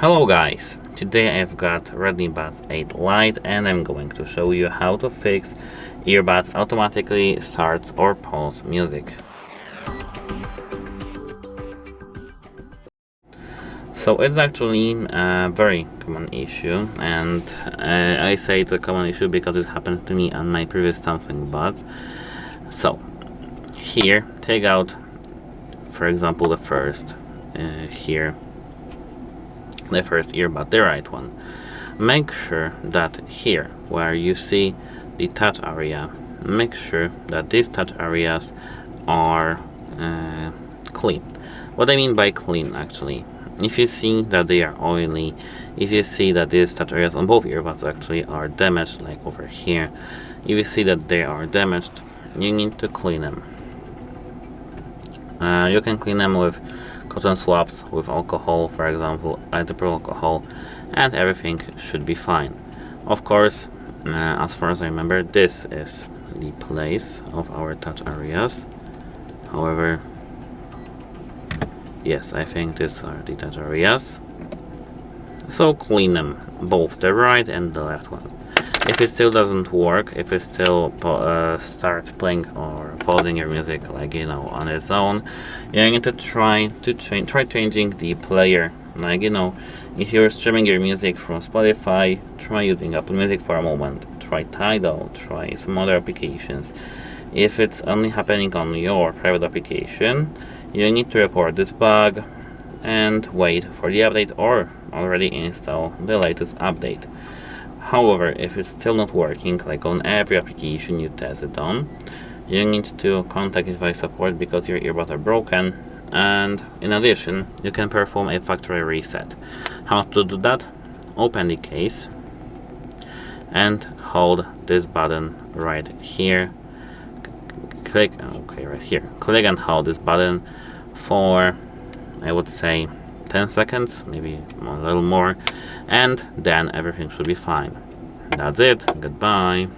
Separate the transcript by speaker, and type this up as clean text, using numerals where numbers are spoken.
Speaker 1: Hello guys, today I've got Redmi Buds 8 Lite and I'm going to show you how to fix earbuds automatically starts or pause music. So it's actually a very common issue, and I say it's a common issue because it happened to me on my previous Samsung Buds. So here, take out for example the first the first earbud, the right one. Make sure that here where you see the touch area, make sure that these touch areas are clean. What I mean by clean, actually, if you see that they are oily, if you see that these touch areas on both earbuds actually are damaged, like over here, if you see that they are damaged, you need to clean them. You can clean them with cotton swabs, with alcohol, for example, isopropyl alcohol, and everything should be fine. Of course, as far as I remember, this is the place of our touch areas. However, yes, I think these are the touch areas. So clean them, both the right and the left ones. If it still doesn't work, if it still starts playing or pausing your music, like, you know, on its own, you need to try changing the player. Like, you know, if you're streaming your music from Spotify, try using Apple Music for a moment. Try Tidal, try some other applications. If it's only happening on your private application, you need to report this bug and wait for the update, or already install the latest update. However, if it's still not working, like on every application you test it on, you need to contact device support because your earbuds are broken, and in addition, you can perform a factory reset. How to do that? Open the case and hold this button right here. Click and hold this button for, I would say, 10 seconds, maybe a little more, and then everything should be fine. That's it. Goodbye.